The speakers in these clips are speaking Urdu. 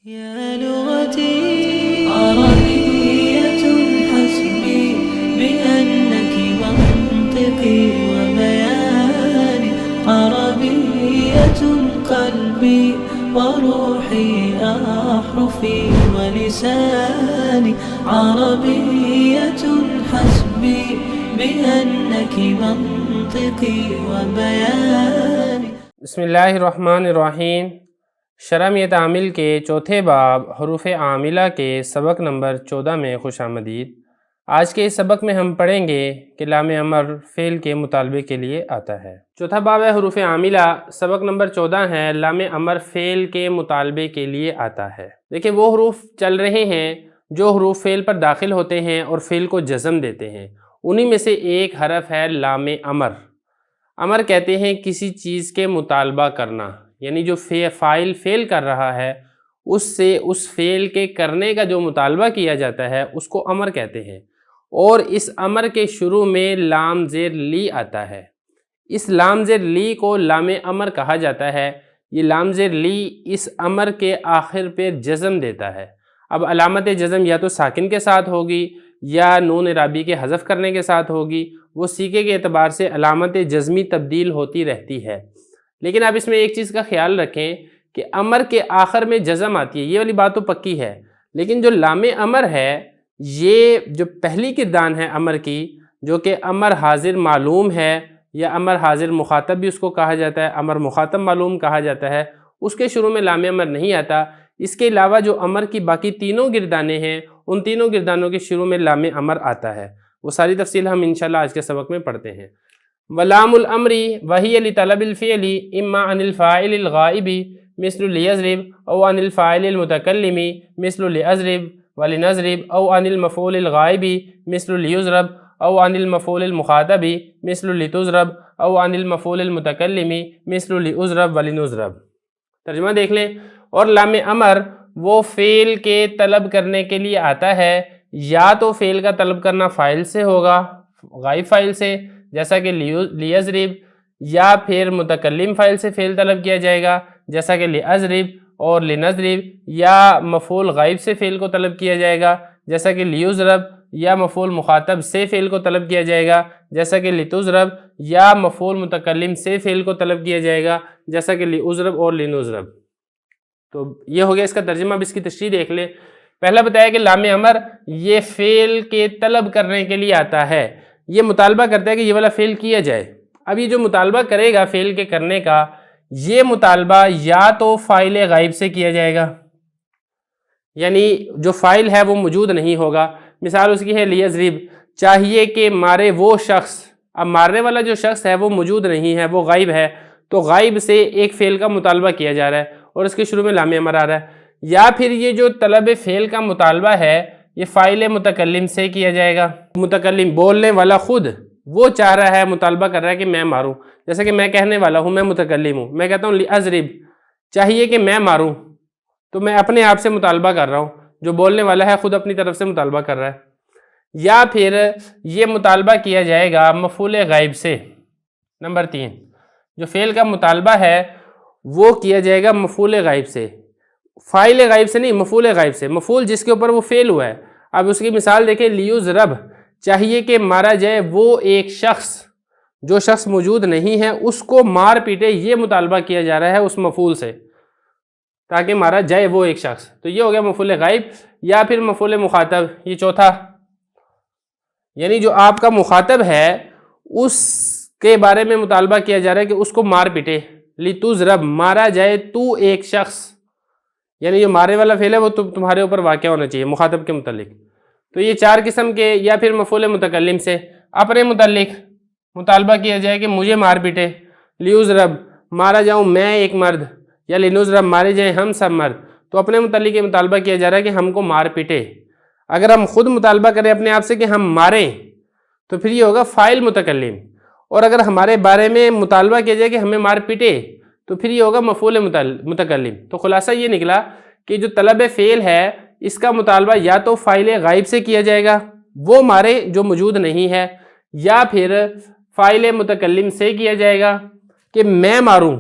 يا لغتي عربية حسبي بأنك منطقي وبياني عربية قلبي وروحي أحرفي ولساني عربية حسبي بأنك منطقي وبياني. بسم اللہ الرحمن الرحیم. شرح تعمیل کے چوتھے باب حروف عاملہ کے سبق نمبر 14 میں خوش آمدید. آج کے اس سبق میں ہم پڑھیں گے کہ لام امر فعل کے مطالبے کے لیے آتا ہے. چوتھا باب ہے حروف عاملہ. سبق نمبر 14 ہے لام امر فعل کے مطالبے کے لیے آتا ہے. دیکھیں وہ حروف چل رہے ہیں جو حروف فعل پر داخل ہوتے ہیں اور فعل کو جزم دیتے ہیں. انہی میں سے ایک حرف ہے لام امر. امر کہتے ہیں کسی چیز کے مطالبہ کرنا، یعنی جو فاعل فعل کر رہا ہے اس سے اس فعل کے کرنے کا جو مطالبہ کیا جاتا ہے اس کو امر کہتے ہیں. اور اس امر کے شروع میں لام زیر لی آتا ہے. اس لام زیر لی کو لام امر کہا جاتا ہے. یہ لام زیر لی اس امر کے آخر پہ جزم دیتا ہے. اب علامت جزم یا تو ساکن کے ساتھ ہوگی یا نون اعرابی کے حذف کرنے کے ساتھ ہوگی. وہ سیغے کے اعتبار سے علامت جزمی تبدیل ہوتی رہتی ہے. لیکن آپ اس میں ایک چیز کا خیال رکھیں کہ امر کے آخر میں جزم آتی ہے، یہ والی بات تو پکی ہے. لیکن جو لام امر ہے یہ جو پہلی گردان ہے امر کی، جو کہ امر حاضر معلوم ہے یا امر حاضر مخاطب بھی اس کو کہا جاتا ہے، امر مخاطب معلوم کہا جاتا ہے، اس کے شروع میں لام امر نہیں آتا. اس کے علاوہ جو امر کی باقی تینوں گردانیں ہیں ان تینوں گردانوں کے شروع میں لام امر آتا ہے. وہ ساری تفصیل ہم انشاءاللہ آج کے سبق میں پڑھتے ہیں. ولام الامر وہی لطلب الفعل اما عن الفاعل الغائب مثل لیضرب او عن الفاعل المتکلم مثل لیضرب ولنضرب او عن المفعول الغائب مثل لیضرب او عن المفعول المخاطب مثل لتضرب او عن المفعول المتکلم مثل لیضرب ولنضرب. ترجمہ دیکھ لیں. اور لام امر وہ فعل کے طلب کرنے کے لیے آتا ہے، یا تو فعل کا طلب کرنا فاعل سے ہوگا، غائب فاعل سے، جیسا کہ لیضرب، یا پھر متکلم فاعل سے فعل طلب کیا جائے گا جیسا کہ لیضرب، اور لنضرب، یا مفعول غائب سے فعل کو طلب کیا جائے گا جیسا کہ لیضرب، یا مفعول مخاطب سے فعل کو طلب کیا جائے گا جیسا کہ لتضرب، یا مفعول متکلم سے فعل کو طلب کیا جائے گا جیسا کہ لیضرب اور لنضرب. تو یہ ہو گیا اس کا ترجمہ. اب اس کی تشریح دیکھ لیں. پہلا بتایا کہ لام امر یہ فعل کے طلب کرنے کے لیے آتا ہے، یہ مطالبہ کرتا ہے کہ یہ والا فعل کیا جائے. اب یہ جو مطالبہ کرے گا فعل کے کرنے کا، یہ مطالبہ یا تو فاعل غائب سے کیا جائے گا، یعنی جو فاعل ہے وہ موجود نہیں ہوگا. مثال اس کی ہے لیضرب، چاہیے کہ مارے وہ شخص. اب مارنے والا جو شخص ہے وہ موجود نہیں ہے، وہ غائب ہے، تو غائب سے ایک فعل کا مطالبہ کیا جا رہا ہے اور اس کے شروع میں لام امر آ رہا ہے. یا پھر یہ جو طلب فعل کا مطالبہ ہے یہ فاعل متکلم سے کیا جائے گا. متکلم بولنے والا خود وہ چاہ رہا ہے، مطالبہ کر رہا ہے کہ میں ماروں. جیسا کہ میں کہنے والا ہوں، میں متکلم ہوں، میں کہتا ہوں لیضرب، چاہیے کہ میں ماروں، تو میں اپنے آپ سے مطالبہ کر رہا ہوں. جو بولنے والا ہے خود اپنی طرف سے مطالبہ کر رہا ہے. یا پھر یہ مطالبہ کیا جائے گا مفعول غائب سے. نمبر 3، جو فعل کا مطالبہ ہے وہ کیا جائے گا مفعول غائب سے، فاعل غائب سے نہیں، مفعول غائب سے. مفعول جس کے اوپر وہ فعل ہوا ہے. اب اس کی مثال دیکھیں، لیضرب، چاہیے کہ مارا جائے وہ ایک شخص، جو شخص موجود نہیں ہے اس کو مار پیٹے، یہ مطالبہ کیا جا رہا ہے اس مفعول سے تاکہ مارا جائے وہ ایک شخص. تو یہ ہو گیا مفعول غائب. یا پھر مفعول مخاطب، یہ چوتھا، یعنی جو آپ کا مخاطب ہے اس کے بارے میں مطالبہ کیا جا رہا ہے کہ اس کو مار پیٹے. لتضرب، مارا جائے تو ایک شخص، یعنی جو مارے والا فعل ہے وہ تمہارے اوپر واقع ہونا چاہیے مخاطب کے متعلق. تو یہ 4 قسم کے. یا پھر مفعول متکلم سے اپنے متعلق مطالبہ کیا جائے کہ مجھے مار پیٹے. لیضرب، مارا جاؤں میں ایک مرد، یا لنضرب، مارے جائیں ہم سب مرد. تو اپنے متعلق یہ مطالبہ کیا جا رہا ہے کہ ہم کو مار پیٹے. اگر ہم خود مطالبہ کریں اپنے آپ سے کہ ہم ماریں تو پھر یہ ہوگا فاعل متکلم. اور اگر ہمارے بارے میں مطالبہ کیا جائے کہ ہمیں مار پیٹے تو پھر یہ ہوگا مفعول متکلم. تو خلاصہ یہ نکلا کہ جو طلب فعل ہے اس کا مطالبہ یا تو فاعل غائب سے کیا جائے گا، وہ مارے جو موجود نہیں ہے، یا پھر فاعل متکلم سے کیا جائے گا کہ میں ماروں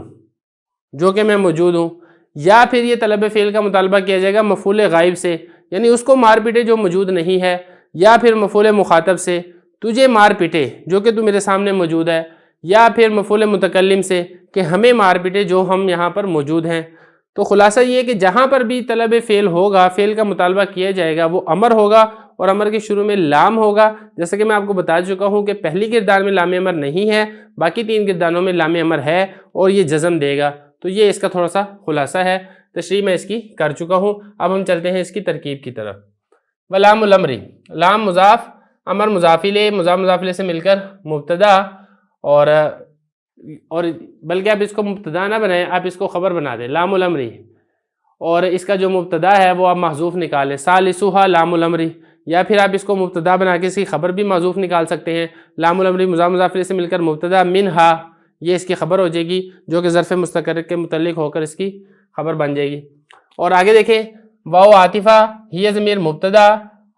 جو کہ میں موجود ہوں، یا پھر یہ طلب فعل کا مطالبہ کیا جائے گا مفعول غائب سے، یعنی اس کو مار پیٹے جو موجود نہیں ہے، یا پھر مفعول مخاطب سے، تجھے مار پیٹے جو کہ تو میرے سامنے موجود ہے، یا پھر مفعول متکلم سے کہ ہمیں مار پیٹے جو ہم یہاں پر موجود ہیں۔ تو خلاصہ یہ کہ جہاں پر بھی طلب فعل ہوگا، فعل کا مطالبہ کیا جائے گا، وہ امر ہوگا اور امر کے شروع میں لام ہوگا، جیسے کہ میں آپ کو بتا چکا ہوں کہ پہلی کردار میں لام امر نہیں ہے، باقی 3 کرداروں میں لام امر ہے اور یہ جزم دے گا۔ تو یہ اس کا تھوڑا سا خلاصہ ہے، تشریح میں اس کی کر چکا ہوں۔ اب ہم چلتے ہیں اس کی ترکیب کی طرف۔ ولام الامری، لام مضاف، امر مضاف الیہ، مضاف الیہ سے مل کر مبتدا، اور بلکہ آپ اس کو مبتدا نہ بنائیں، آپ اس کو خبر بنا دیں، لام الامری، اور اس کا جو مبتدا ہے وہ آپ محذوف نکالیں، ثالثھا لام الامری، یا پھر آپ اس کو مبتدا بنا کے اس کی خبر بھی محذوف نکال سکتے ہیں۔ لام الامری مضاف الیہ سے مل کر مبتدا، منہا یہ اس کی خبر ہو جائے گی جو کہ ظرف مستقر کے متعلق ہو کر اس کی خبر بن جائے گی۔ اور آگے دیکھیں، واو عاطفہ، ہی ضمیر مبتدا،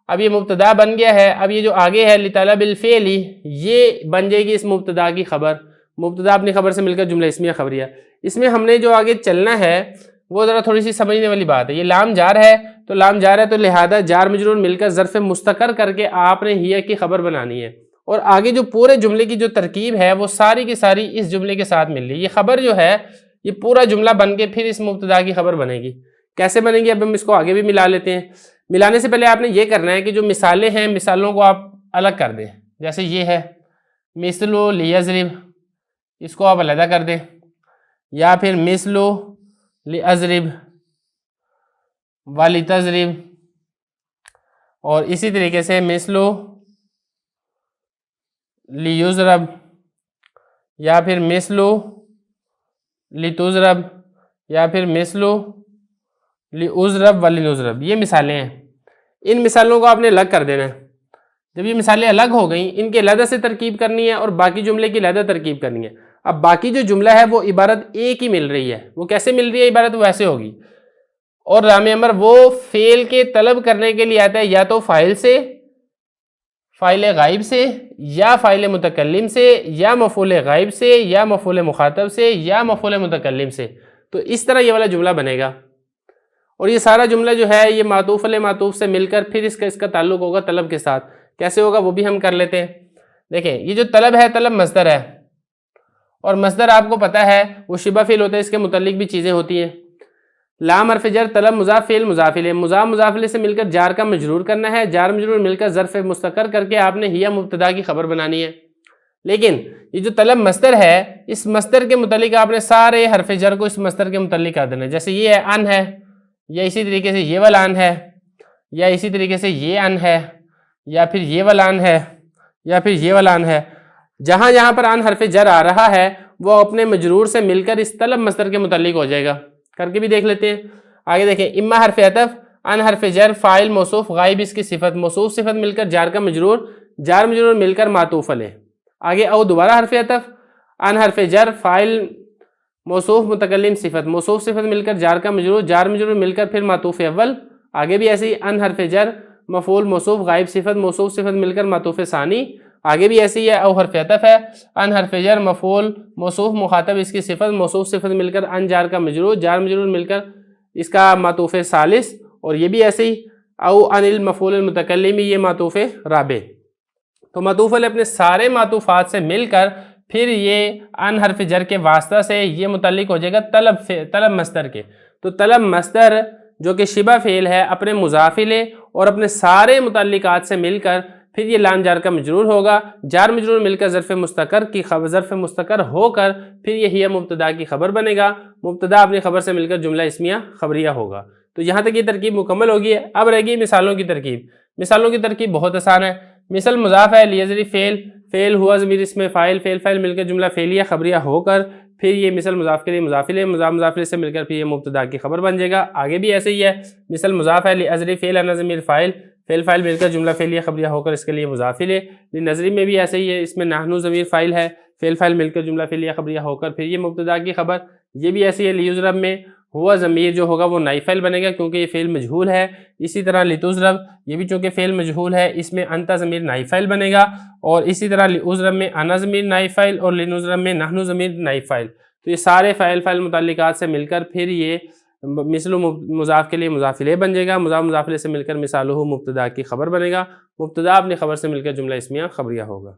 اب یہ مبتدا بن گیا ہے، اب یہ جو آگے ہے لطلب الفعل، یہ بن جائے گی اس مبتدا کی خبر، مبتدا اپنی خبر سے مل کر جملہ اسمیہ خبریہ۔ اس میں ہم نے جو آگے چلنا ہے وہ ذرا تھوڑی سی سمجھنے والی بات ہے۔ یہ لام جار ہے تو لام جار ہے تو لہذا جار مجرور مل کر ظرف مستقر کر کے آپ نے ہی کی خبر بنانی ہے، اور آگے جو پورے جملے کی جو ترکیب ہے وہ ساری کی ساری اس جملے کے ساتھ مل رہی ہے۔ یہ خبر جو ہے یہ پورا جملہ بن کے پھر اس مبتدا کی خبر بنے گی۔ کیسے بنے گی؟ اب ہم اس کو آگے بھی ملا لیتے ہیں۔ ملانے سے پہلے آپ نے یہ کرنا ہے کہ جو مثالیں ہیں مثالوں کو آپ الگ کر دیں، جیسے یہ ہے مثل لیضرب، اس کو آپ علیحدہ کر دیں، یا پھر مثل لیضرب ولتضرب، اور اسی طریقے سے مثل لیضرب، یا پھر مثل لتضرب، یا پھر مثل لعضرب ولنضرب۔ یہ مثالیں ہیں، ان مثالوں کو آپ نے الگ کر دینا ہے۔ جب یہ مثالیں الگ ہو گئیں، ان کے علیحدہ سے ترکیب کرنی ہے اور باقی جملے کی علیحدہ ترکیب کرنی ہے۔ اب باقی جو جملہ ہے وہ عبارت ایک ہی مل رہی ہے، وہ کیسے مل رہی ہے؟ عبارت ویسے ہوگی، اور لام امر وہ فعل کے طلب کرنے کے لیے آتا ہے یا تو فاعل سے، فاعل غائب سے، یا فاعل متکلم سے، یا مفعول غائب سے، یا مفعول مخاطب سے، یا مفعول متکلم سے۔ تو اس طرح یہ والا جملہ بنے گا، اور یہ سارا جملہ جو ہے یہ معطوف علیہ معطوف سے مل کر پھر اس کا تعلق ہوگا طلب کے ساتھ۔ کیسے ہوگا وہ بھی ہم کر لیتے ہیں۔ دیکھیں یہ جو طلب ہے، طلب مصدر ہے، اور مصدر آپ کو پتہ ہے وہ شبہ فعل ہوتا ہے، اس کے متعلق بھی چیزیں ہوتی ہیں۔ لام حرف جر، طلب مضاف فعل مضاف الیہ، مضاف الیہ سے مل کر جار کا مجرور کرنا ہے، جار مجرور مل کر ظرف مستقر کر کے آپ نے ہی مبتدا کی خبر بنانی ہے۔ لیکن یہ جو طلب مصدر ہے، اس مصدر کے متعلق آپ نے سارے حرف جر کو اس مصدر کے متعلق کر دینا ہے۔ جیسے یہ ہے ان ہے، یا اسی طریقے سے یہ والا ان ہے، یا اسی طریقے سے یہ ان ہے، یا پھر یہ والا ان ہے، یا پھر یہ والا ان ہے۔ جہاں جہاں پر ان حرف جر آ رہا ہے وہ اپنے مجرور سے مل کر اس طلب مصدر کے متعلق ہو جائے گا۔ کر کے بھی دیکھ لیتے ہیں۔ آگے دیکھیں، اما حرف عطف، ان حرف جر، فاعل موصوف غائب اس کی صفت، موصوف صفت مل کر جار کا مجرور، جار مجرور مل کر معطوف علیہ۔ آگے او دوبارہ حرف عطف، ان حرف جر، فاعل موصوف متکلم صفت، موصوف صفت مل کر جار کا مجرور، جار مجرور مل کر پھر معطوف اول۔ آگے بھی ایسے ہی، ان حرف جر، مفعول موصوف غائب صفت، موصوف صفت مل کر معطوف ثانی۔ آگے بھی ایسے ہی ہے، او حرف عطف ہے، ان حرف جر، مفعول موصوف مخاطب اس کی صفت، موصوف صفت مل کر ان جار کا مجرور، جار مجرور مل کر اس کا معطوف ثالث، اور یہ بھی ایسے ہی، او ان المفعول المتکلم، یہ معطوف رابع۔ تو معطوف علیہ اپنے سارے معطوفات سے مل کر پھر یہ ان حرف جر کے واسطہ سے یہ متعلق ہو جائے گا طلب مصدر کے۔ تو طلب مصدر جو کہ شبہ فعل ہے، اپنے مضاف الیہ اور اپنے سارے متعلقات سے مل کر پھر یہ لام جار کا مجرور ہوگا، جار مجرور مل کر ظرف مستقر کی خبر، ظرف مستقر ہو کر پھر یہ ہی مبتدا کی خبر بنے گا، مبتدا اپنی خبر سے مل کر جملہ اسمیہ خبریہ ہوگا۔ تو یہاں تک یہ ترکیب مکمل ہوگی ہے۔ اب رہ گئی مثالوں کی ترکیب۔ مثالوں کی ترکیب بہت آسان ہے۔ مثل مضاف ہے، لیضرب فعل، فعل ہوا ضمیر اس میں فاعل، فعل فاعل مل کر جملہ فعلیہ خبریہ ہو کر پھر یہ مثل مضاف کے لیے مضاف الیہ، مضاف الیہ سے مل کر پھر یہ مبتدا کی خبر بن جائے گا۔ آگے بھی ایسے ہی ہے، مثل مضاف ہے، لیضرب فعل، ان ضمیر فاعل، فعل فاعل مل کر جملہ فعلیہ خبریہ ہو کر اس کے لیے مضاف الیہ۔ لنضرب میں بھی ایسے ہی ہے، اس میں نحن ضمیر فاعل ہے، فعل فاعل مل کر جملہ فعلیہ خبریہ ہو کر پھر یہ مبتدا کی خبر۔ یہ بھی ایسے ہی ہے، لیضرب میں ہوا ضمیر جو ہوگا وہ نائب فاعل بنے گا کیونکہ یہ فعل مجہول ہے۔ اسی طرح لتضرب، یہ بھی چونکہ فعل مجہول ہے، اس میں انت ضمیر نائب فاعل بنے گا، اور اسی طرح لعضرب میں انا ضمیر نائب فاعل، اور لنضرب میں نحن ضمیر نائب فاعل۔ تو یہ سارے فاعل فاعل متعلقات سے مل کر پھر یہ مثل مضاف کے لیے مضاف الیہ بن جائے گا، مضاف مضاف الیہ سے مل کر مثالہ مبتدا کی خبر بنے گا، مبتدا اپنی خبر سے مل کر جملہ اسمیہ خبریہ ہوگا۔